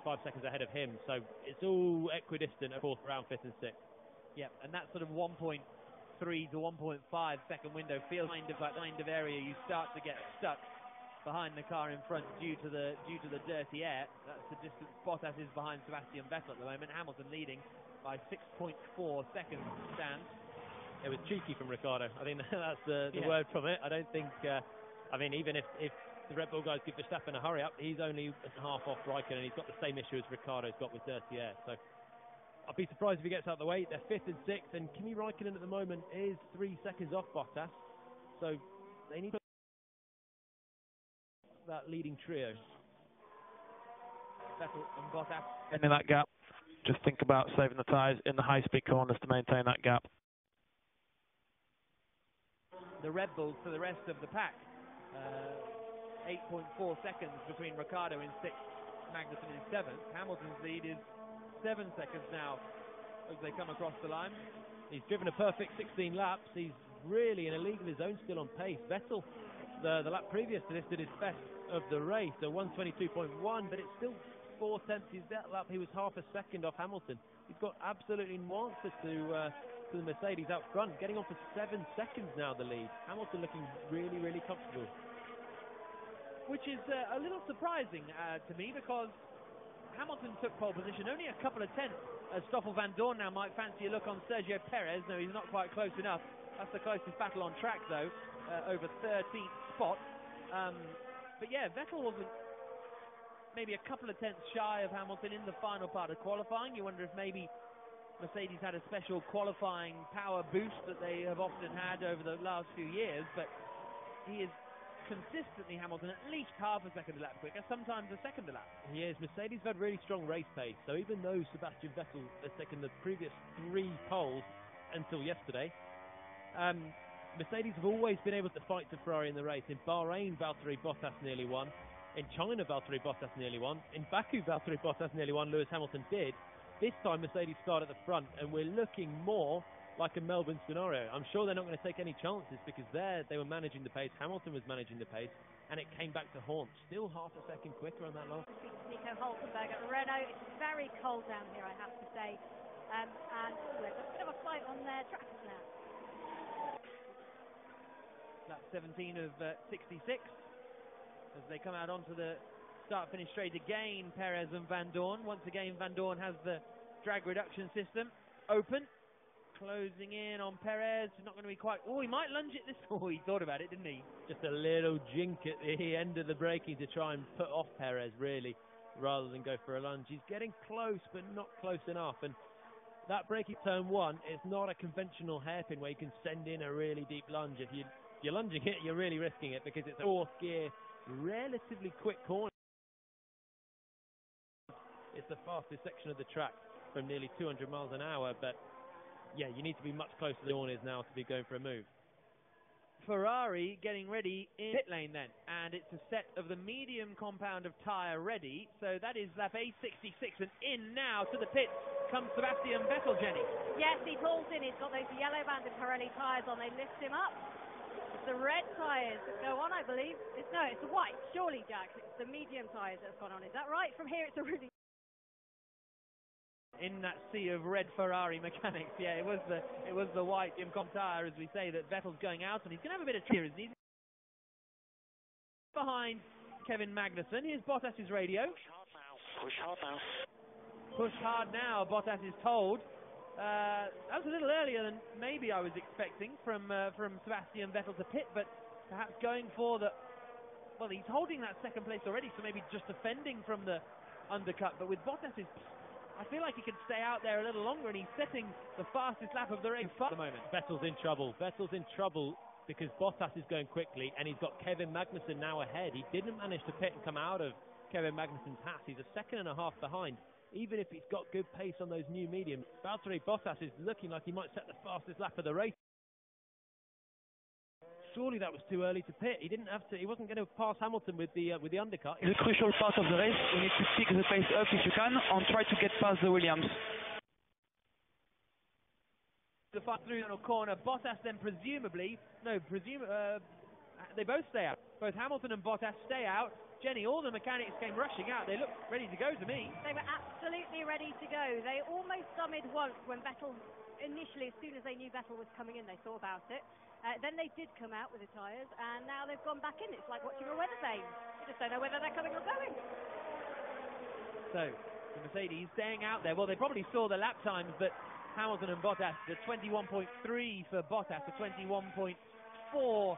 5 seconds ahead of him. So it's all equidistant at fourth round, fifth and sixth. Yeah, and that sort of 1.3 to 1.5 second window feels kind of area you start to get stuck behind the car in front due to the dirty air. That's the distance Bottas is behind Sebastian Vettel at the moment. Hamilton leading by 6.4 seconds stands. It was cheeky from Ricciardo. I think that's the word from it. I don't think, I mean, even if the Red Bull guys give Verstappen a hurry up, he's only half off Raikkonen, and he's got the same issue as Ricciardo's got with dirty air. So I'll be surprised if he gets out of the way. They're fifth and sixth, and Kimi Raikkonen at the moment is 3 seconds off Bottas. So they need that leading trio. Vettel and Bottas. In that gap, just think about saving the tyres in the high-speed corners to maintain that gap. The Red Bulls for the rest of the pack. 8.4 seconds between Ricciardo in sixth, Magnussen in seventh. Hamilton's lead is 7 seconds now as they come across the line. He's driven a perfect 16 laps. He's really in a league of his own, still on pace. Vettel, the lap previous to this, did his best of the race, so 122.1, but it's still 4/10. That lap he was half a second off Hamilton. He's got absolutely no answer to the Mercedes out front, getting on for 7 seconds now the lead. Hamilton looking really, really comfortable. Which is a little surprising to me, because Hamilton took pole position only a couple of tenths, as Stoffel van Dorn now might fancy a look on Sergio Perez. No, he's not quite close enough. That's the closest battle on track, though, over 13th spot. But yeah, Vettel wasn't maybe a couple of tenths shy of Hamilton in the final part of qualifying. You wonder if maybe Mercedes had a special qualifying power boost that they have often had over the last few years, but he is consistently, Hamilton, at least half a second a lap quicker, sometimes a second a lap. He is. Mercedes have had really strong race pace, so even though Sebastian Vettel has taken the previous 3 poles until yesterday, Mercedes have always been able to fight to Ferrari in the race. In Bahrain, Valtteri Bottas nearly won. In China, Valtteri Bottas nearly won. In Baku, Valtteri Bottas nearly won. Lewis Hamilton did. This time, Mercedes start at the front, and we're looking more like a Melbourne scenario. I'm sure they're not going to take any chances, because there they were managing the pace. Hamilton was managing the pace, and it came back to haunt. Still half a second quicker on that last. Nico Hulkenberg at Renault. It's very cold down here, I have to say. And there's a bit of a fight on their tracks now. Lap 17 of 66. As they come out onto the start-finish straight again, Perez and Van Dorn. Once again, Van Dorn has the drag reduction system open. Closing in on Perez. Not going to be quite... Oh, he might lunge it this... Oh, he thought about it, didn't he? Just a little jink at the end of the braking to try and put off Perez, really, rather than go for a lunge. He's getting close, but not close enough. And that braking turn 1 is not a conventional hairpin where you can send in a really deep lunge. If you're lunging it, you're really risking it, because it's a fourth gear, relatively quick corner. It's the fastest section of the track from nearly 200 miles an hour, but yeah, you need to be much closer than Dorn is now to be going for a move. Ferrari getting ready in pit lane then, and it's a set of the medium compound of tyre ready, so that is lap A66, and in now to the pits comes Sebastian Vettel, Jenny. Yes, he pulls in, he's got those yellow banded Pirelli tyres on, they lift him up. It's the red tyres that go on, I believe. It's the white, surely, Jack. It's the medium tyres that's gone on, is that right? From here it's a really... In that sea of red Ferrari mechanics, yeah, it was the white Imcom tyre, as we say, that Vettel's going out, and he's going to have a bit of cheer, isn't he? Behind Kevin Magnussen, here's Bottas's radio. Push hard now. Push hard now, Bottas is told. That was a little earlier than maybe I was expecting from Sebastian Vettel to pit, but perhaps going for the... Well, he's holding that second place already, so maybe just defending from the undercut, but with Bottas's... I feel like he could stay out there a little longer, and he's setting the fastest lap of the race at the moment. Vettel's in trouble. Vettel's in trouble because Bottas is going quickly, and he's got Kevin Magnussen now ahead. He didn't manage to pit and come out of Kevin Magnussen's pass. He's a second and a half behind, even if he's got good pace on those new mediums. Valtteri Bottas is looking like he might set the fastest lap of the race. Surely that was too early to pit. He didn't have to. He wasn't going to pass Hamilton with the undercut. The crucial part of the race, we need to pick the pace up if you can and try to get past the Williams. The far through the corner, Bottas then they both stay out. Both Hamilton and Bottas stay out. Jenny, all the mechanics came rushing out. They looked ready to go to me. They were absolutely ready to go. They almost summited once when Vettel, initially, as soon as they knew Vettel was coming in, they thought about it. Then they did come out with the tyres, and now they've gone back in. It's like watching a weather vane. You just don't know whether they're coming or going. So, the Mercedes staying out there. Well, they probably saw the lap times, but Hamilton and Bottas, the 21.3 for Bottas, the 21.4 for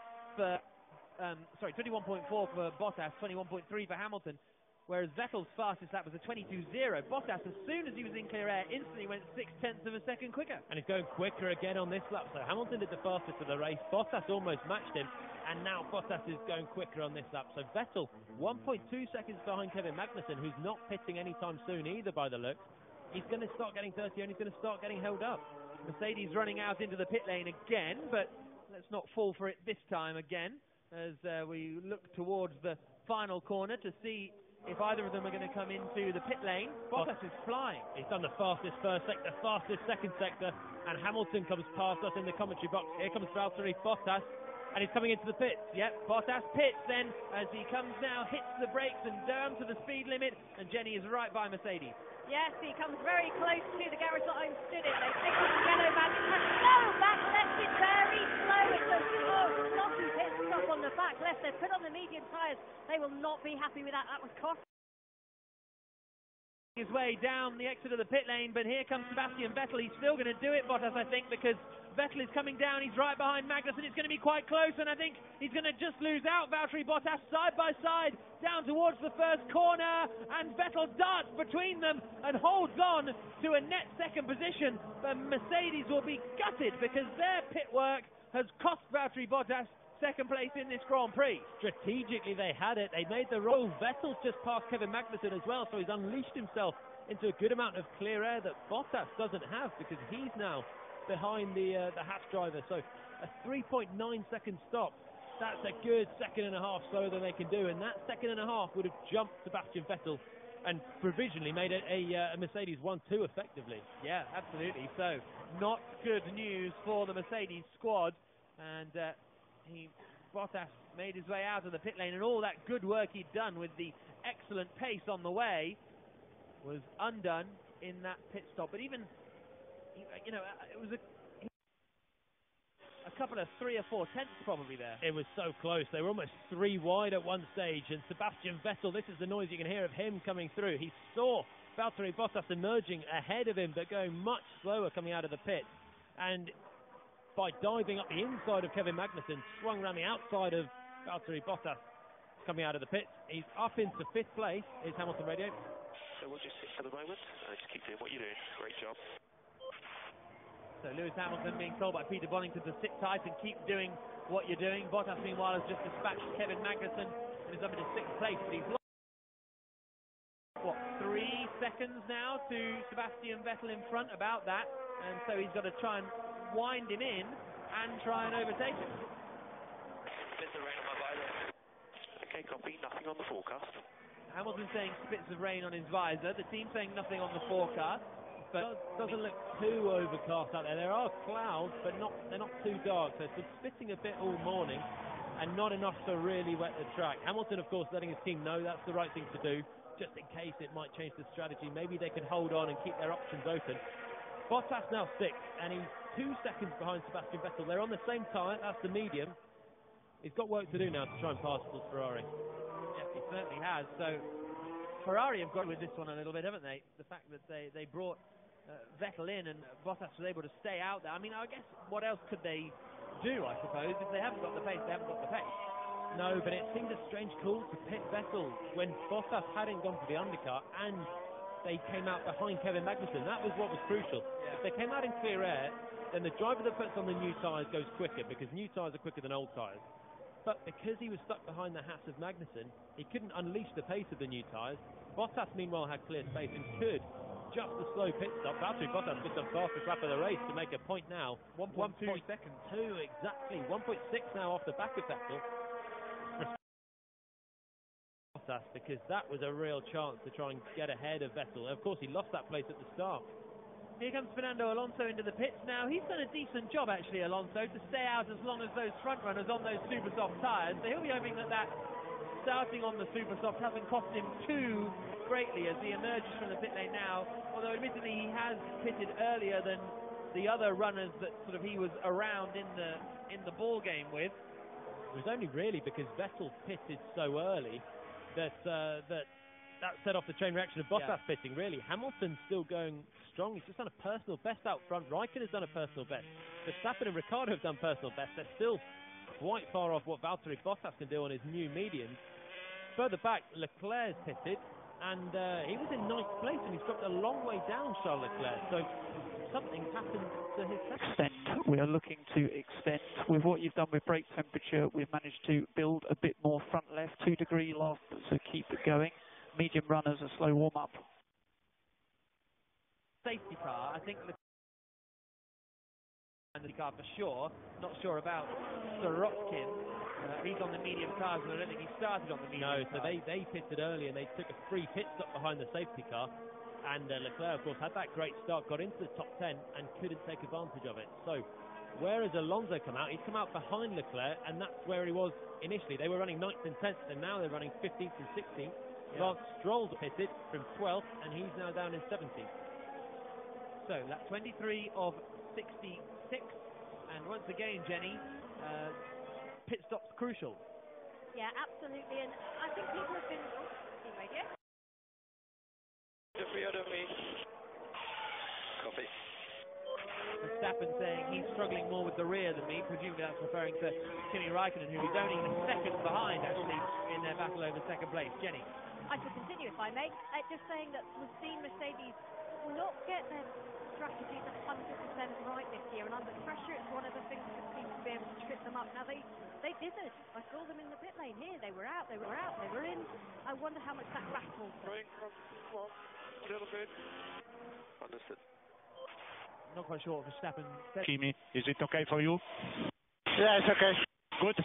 21.4 for Bottas, 21.3 for Hamilton, whereas Vettel's fastest lap was a 22.0. Bottas, as soon as he was in clear air, instantly went 0.6 of a second quicker. And he's going quicker again on this lap, so Hamilton did the fastest of the race, Bottas almost matched him, and now Bottas is going quicker on this lap. So Vettel, 1.2 seconds behind Kevin Magnussen, who's not pitting anytime soon either by the looks. He's going to start getting dirty and he's going to start getting held up. Mercedes running out into the pit lane again, but let's not fall for it this time again, as we look towards the final corner to see if either of them are going to come into the pit lane. Bottas is flying. He's done the fastest first sector, fastest second sector, and Hamilton comes past us in the commentary box. Here comes Valtteri Bottas, and he's coming into the pits. Yep, Bottas pits then as he comes now, hits the brakes and down to the speed limit, and Jenny is right by Mercedes. Yes, he comes very close to the garage that I'm stood in. They pick up the yellow badge. No, back left is very slow. It's a sloppy pit stop on the back left. They've put on the medium tyres. They will not be happy with that. That was costly. His way down the exit of the pit lane, but here comes Sebastian Vettel. He's still going to do it, Bottas, I think, because Vettel is coming down. He's right behind Magnussen. It's going to be quite close, and I think he's going to just lose out. Valtteri Bottas side by side down towards the first corner, and Vettel darts between them and holds on to a net second position. But Mercedes will be gutted because their pit work has cost Valtteri Bottas second place in this Grand Prix. Strategically they had it. They made the roll. Vettel's just passed Kevin Magnussen as well, so he's unleashed himself into a good amount of clear air that Bottas doesn't have because he's now behind the Haas driver. So a 3.9 second stop. That's a good second and a half slower than they can do, and that second and a half would have jumped Sebastian Vettel and provisionally made it a Mercedes 1-2 effectively. Yeah, absolutely. So not good news for the Mercedes squad, and Bottas made his way out of the pit lane, and all that good work he'd done with the excellent pace on the way was undone in that pit stop. But even, you know, it was a couple of 3 or 4 tenths probably there. It was so close. They were almost 3 wide at one stage, and Sebastian Vettel, this is the noise you can hear of him coming through. He saw Valtteri Bottas emerging ahead of him, but going much slower coming out of the pit. And by diving up the inside of Kevin Magnussen, swung around the outside of Valtteri Bottas coming out of the pits. He's up into 5th place. Here's Hamilton Radio. So we'll just sit for the moment. Just keep doing what you're doing. Great job. So Lewis Hamilton being told by Peter Bonington to sit tight and keep doing what you're doing. Bottas, meanwhile, has just dispatched Kevin Magnussen and is up into 6th place, but he's lost, 3 seconds now to Sebastian Vettel in front, about that, and so he's got to try and wind him in and try and overtake him. Bits of rain on my visor. Okay, copy. Nothing on the forecast. Hamilton saying spits of rain on his visor. The team saying nothing on the forecast. But doesn't look too overcast out there. There are clouds, but they're not too dark. So it's been spitting a bit all morning and not enough to really wet the track. Hamilton, of course, letting his team know that's the right thing to do, just in case it might change the strategy. Maybe they can hold on and keep their options open. Bottas now 6th, and he's 2 seconds behind Sebastian Vettel. They're on the same tyre, that's the medium. He's got work to do now to try and pass Ferrari. Yes, he certainly has. So Ferrari have got with this one a little bit, haven't they? The fact that they brought Vettel in and Bottas was able to stay out there. I mean, I guess what else could they do, I suppose? If they haven't got the pace, they haven't got the pace. No, but it seemed a strange call to pit Vettel when Bottas hadn't gone for the undercut and they came out behind Kevin Magnussen. That was what was crucial. Yeah. If they came out in clear air, then the driver that puts on the new tyres goes quicker because new tyres are quicker than old tyres. But because he was stuck behind the Haas of Magnussen, he couldn't unleash the pace of the new tyres. Bottas, meanwhile, had clear space and could just a slow pit stop. Valtteri Bottas with the fastest lap of the race to make a point now. 1.2 seconds. 2 exactly. 1.6 now off the back of Vettel. Bottas, because that was a real chance to try and get ahead of Vettel. Of course, he lost that place at the start. Here comes Fernando Alonso into the pits now. He's done a decent job, actually, Alonso, to stay out as long as those front runners on those super soft tyres. So he'll be hoping that starting on the super soft hasn't cost him too greatly as he emerges from the pit lane now, although admittedly he has pitted earlier than the other runners that sort of he was around in the ball game with. It was only really because Vettel pitted so early that set off the chain reaction of Bottas pitting, really. Hamilton's still going strong. He's just done a personal best out front. Raikkonen's done a personal best. Verstappen and Ricciardo have done personal best. They're still quite far off what Valtteri Bottas can do on his new mediums. Further back, Leclerc's pitted, and he was in 9th place, and he's dropped a long way down, Charles Leclerc. So something's happened to his extend. We are looking to extend. With what you've done with brake temperature, we've managed to build a bit more front left, 2 degree loft, so keep it going. Medium runners, a slow warm up. Safety car, I think the car for sure. Not sure about Sorokin. He's on the medium cars, but I don't think he started on the medium cars. No, so they pitted early and they took a free pit stop behind the safety car. And Leclerc, of course, had that great start, got into the top 10 and couldn't take advantage of it. So, whereas Alonso come out, he's come out behind Leclerc, and that's where he was initially. They were running 9th and 10th, and now they're running 15th and 16th. Yeah. Lance Stroll's pitted from 12th, and he's now down in 17th. So, that's 23 of 66. And once again, Jenny, pit stop's crucial. Yeah, absolutely. And I think people have been... radio? Copy. Verstappen saying he's struggling more with the rear than me, presumably that's referring to Kimi Raikkonen, who he's only seconds behind, actually, in their battle over second place. Jenny? I could continue, if I may. Just saying that we've seen Mercedes not get their strategies 100% right this year, and under pressure it's one of the things that seems to be able to trip them up. Now, they dithered. I saw them in the pit lane here. They were out, they were in. I wonder how much that rattled them. A little bit. Understood. Not quite sure what Verstappen said. Kimi, is it okay for you? Yeah, it's okay. Good.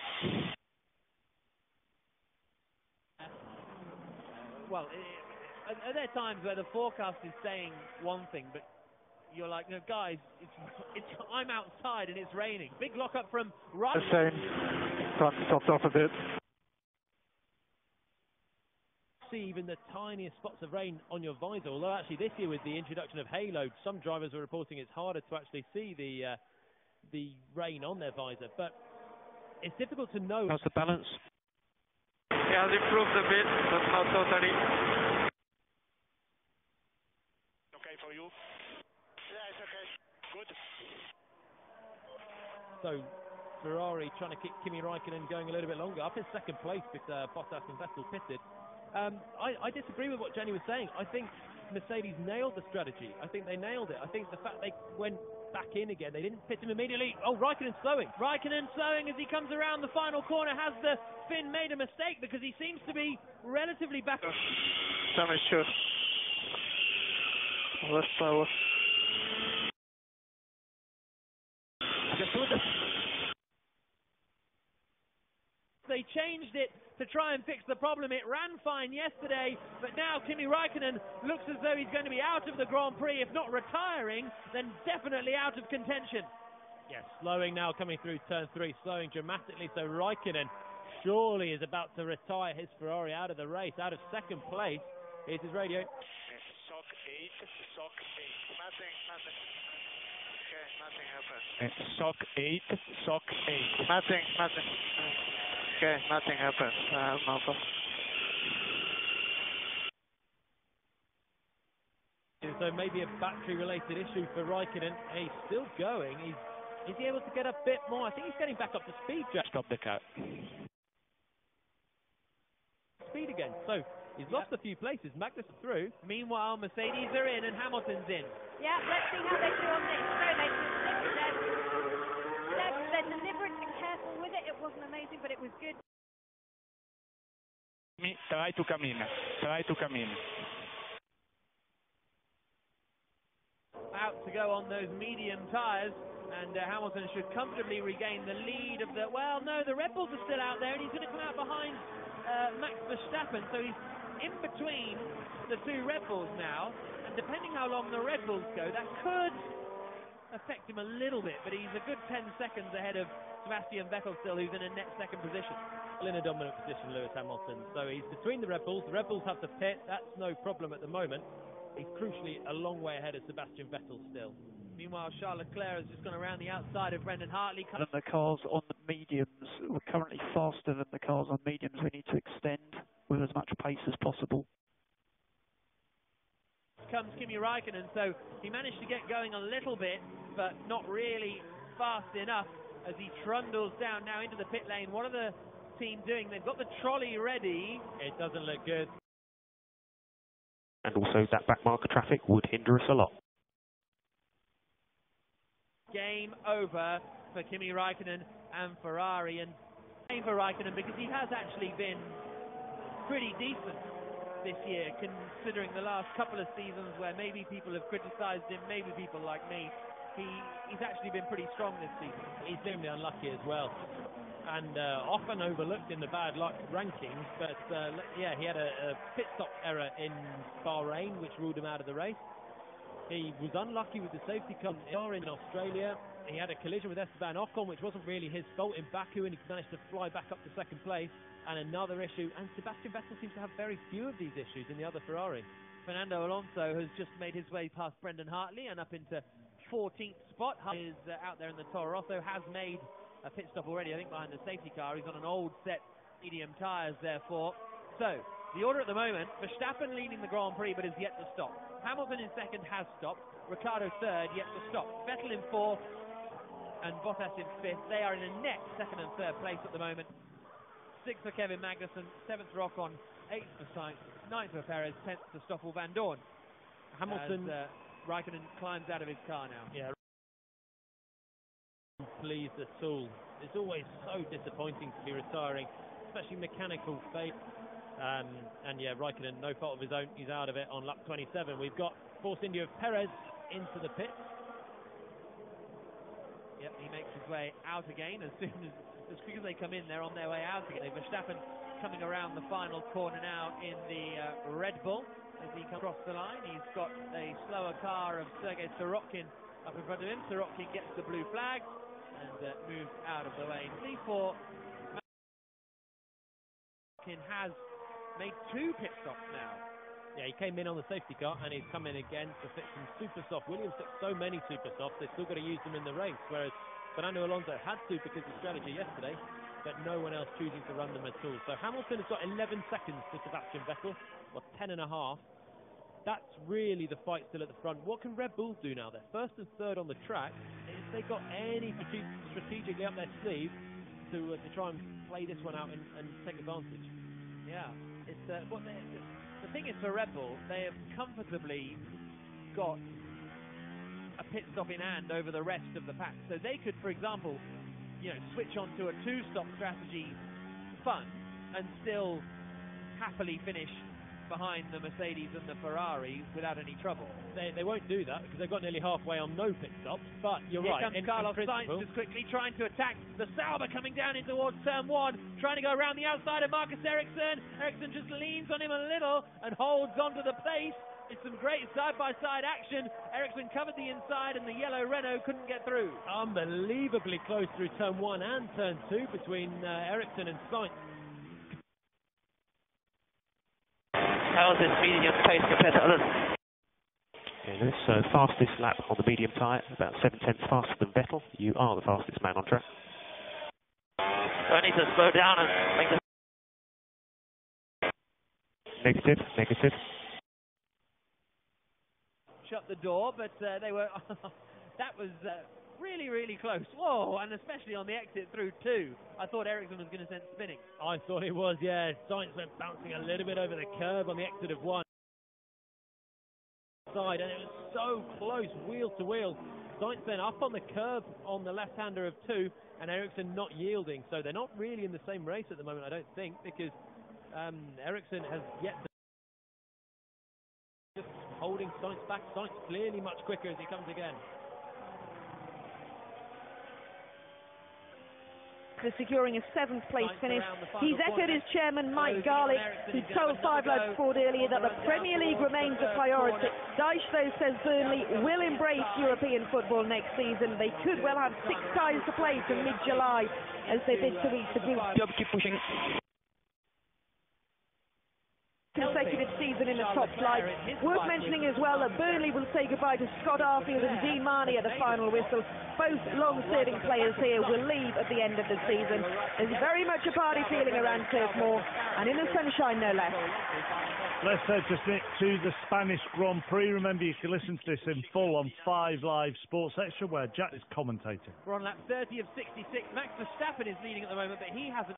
Well, are there times where the forecast is saying one thing, but you're like, no, guys, I'm outside and it's raining. Big lockup from right. The same. Front stopped off a bit. See even the tiniest spots of rain on your visor, although actually this year with the introduction of halo, some drivers are reporting it's harder to actually see the rain on their visor, but it's difficult to know. How's the balance? It has improved a bit, but not totally. Okay for you? Yeah, it's okay. Good. So Ferrari trying to keep Kimi Raikkonen going a little bit longer, up in second place with Bottas and Vettel pitted. I disagree with what Jenny was saying. I think Mercedes nailed the strategy. I think they nailed it. I think the fact they went back in again, they didn't pit him immediately. Oh, Raikkonen slowing. Raikkonen slowing as he comes around the final corner. Has the Finn made a mistake because he seems to be relatively back? Some issue. Less power. They changed it to try and fix the problem. It ran fine yesterday, but now Kimi Raikkonen looks as though he's going to be out of the Grand Prix, if not retiring, then definitely out of contention. Yes, slowing now coming through turn 3, slowing dramatically, so Raikkonen surely is about to retire his Ferrari out of the race, out of second place. Here's his radio. Sock 8, sock 8. Nothing. Okay, nothing happened. Sock 8, sock 8. Nothing. Okay, nothing happened. Malcolm. So maybe a battery-related issue for Raikkonen. He's still going. Is he able to get a bit more? I think he's getting back up to speed, Jack. Stop the car. Speed again. So he's lost a few places. Magnus through. Meanwhile, Mercedes are in and Hamilton's in. Yeah, let's see how they do on this. They're deliberate and careful with it. It wasn't amazing, but it was good. Try to come in. Out to go on those medium tyres, and Hamilton should comfortably regain the lead of the... Well, no, the Red Bulls are still out there, and he's going to come out behind Max Verstappen, so he's in between the two Red Bulls now, and depending how long the Red Bulls go, that could affect him a little bit, but he's a good 10 seconds ahead of Sebastian Vettel still, who's in a net second position. in a dominant position, Lewis Hamilton. So he's between the Red Bulls. The Red Bulls have to pit. That's no problem at the moment. He's crucially a long way ahead of Sebastian Vettel still. Meanwhile, Charles Leclerc has just gone around the outside of Brendan Hartley. And the cars on the mediums, we're currently faster than the cars on mediums. We need to extend with as much pace as possible. Comes Kimi Räikkönen, so he managed to get going a little bit, but not really fast enough as he trundles down now into the pit lane. What are the team doing? They've got the trolley ready. It doesn't look good. And also that back marker traffic would hinder us a lot. Game over for Kimi Räikkönen and Ferrari, and game for Räikkönen because he has actually been pretty decent this year, considering the last couple of seasons where maybe people have criticised him, maybe people like me. He's actually been pretty strong this season. He's been unlucky as well, and often overlooked in the bad luck rankings, but yeah, he had a pit stop error in Bahrain which ruled him out of the race. He was unlucky with the safety car in Australia. He had a collision with Esteban Ocon, which wasn't really his fault, in Baku, and he managed to fly back up to second place. And another issue, and Sebastian Vettel seems to have very few of these issues in the other Ferrari. Fernando Alonso has just made his way past Brendan Hartley and up into 14th spot. Is out there in the Toro Rosso, has made a pit stop already, I think, behind the safety car. He's on an old set medium tyres, therefore. So, the order at the moment, Verstappen leading the Grand Prix but is yet to stop. Hamilton in second has stopped. Ricciardo third, yet to stop. Vettel in fourth and Bottas in fifth. They are in a net second and third place at the moment. Sixth for Kevin Magnussen, seventh for Ocon, eighth for Sainz, ninth for Perez, 10th for Stoffel Van Dorn. Hamilton, as Räikkönen climbs out of his car now. Yeah, pleased at all. It's always so disappointing to be retiring, especially mechanical failure. And yeah, Räikkönen, no fault of his own, he's out of it on lap 27. We've got Force India of Perez into the pits. Yep, he makes his way out again as quick as they come in, they're on their way out again. Verstappen coming around the final corner now in the Red Bull as he comes across the line. He's got a slower car of Sergei Sorokin up in front of him. Sorokin gets the blue flag and moves out of the way. C4 has made 2 pit stops now. Yeah, he came in on the safety car and he's come in again to fit some super soft. Williams took so many super softs, they've still got to use them in the race, whereas Fernando Alonso had to because of strategy yesterday, but no one else choosing to run them at all. So Hamilton has got 11 seconds to Sebastian Vettel, or 10 and a half. That's really the fight still at the front. What can Red Bulls do now? They're first and third on the track. If they got any strategically up their sleeve to try and play this one out and take advantage. Yeah, it's the thing is for Red Bull, they have comfortably got a pit stop in hand over the rest of the pack, so they could, for example, switch on to a 2-stop strategy fun and still happily finish behind the Mercedes and the Ferrari without any trouble. They won't do that because they've got nearly halfway on no pit stops, but you're Here right. Comes Carlos Sainz just quickly trying to attack the Sauber coming down in towards turn 1, trying to go around the outside of Marcus Ericsson. Ericsson just leans on him a little and holds onto the pace. It's some great side-by-side action. Ericsson covered the inside and the yellow Renault couldn't get through. Unbelievably close through turn 1 and turn 2 between Ericsson and Sainz. How is this medium pace compared to others? Yeah, Lewis, fastest lap on the medium tyre, about 7/10 faster than Vettel. You are the fastest man on track. So I need to slow down and make Negative. Shut the door, but they were... that was really, really close. Whoa, and especially on the exit through 2. I thought Ericsson was going to send spinning. I thought it was, yeah. Sainz went bouncing a little bit over the curb on the exit of 1 side, and it was so close, wheel to wheel. Sainz then up on the curb on the left-hander of 2, and Ericsson not yielding. So they're not really in the same race at the moment, I don't think, because Ericsson has yet to just holding Sainz back. Sainz clearly much quicker as he comes again. For securing a 7th place finish. He's echoed his chairman Mike Garlick, who told 5 Loads Sport earlier that the Premier League remains a priority. Dyche, though, says Burnley will embrace European football next season. They could well have 6 ties to play from mid-July as they bid to reach the group. Keep pushing. Consecutive season in the top flight. Worth mentioning as well that Burnley will say goodbye to Scott Arfield and Dean Marney at the final whistle. Both long-serving players here will leave at the end of the season. There's very much a party feeling around Turf Moor, and in the sunshine no less. Let's head just to the Spanish Grand Prix. Remember, you can listen to this in full on 5 Live Sports Extra, where Jack is commentating. We're on lap 30 of 66. Max Verstappen is leading at the moment, but he hasn't.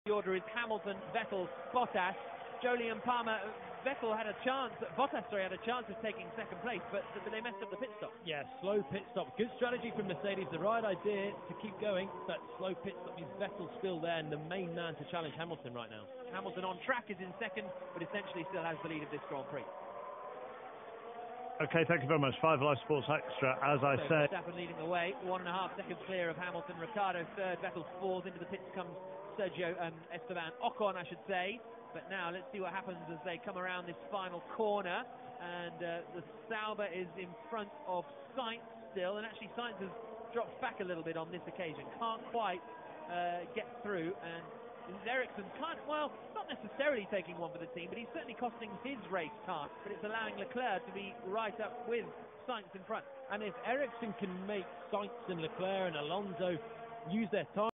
The order is Hamilton, Vettel, Bottas, Jolie and Palmer. Vettel had a chance, Bottas had a chance of taking second place, but they messed up the pit stop. Yeah, slow pit stop. Good strategy from Mercedes. The right idea to keep going, but slow pit stop means Vettel's still there and the main man to challenge Hamilton right now. Hamilton on track is in second, but essentially still has the lead of this Grand Prix. Okay, thank you very much. 5 Live Sports Extra, as I said. Verstappen leading the way, 1.5 seconds clear of Hamilton. Ricardo third, Vettel fourth. Into the pits comes Sergio Esteban Ocon, I should say. But now let's see what happens as they come around this final corner. And the Sauber is in front of Sainz still, and actually Sainz has dropped back a little bit on this occasion. Can't quite get through, and Ericsson well, not necessarily taking one for the team, but he's certainly costing his race time. But it's allowing Leclerc to be right up with Sainz in front. And if Ericsson can make Sainz and Leclerc and Alonso use their time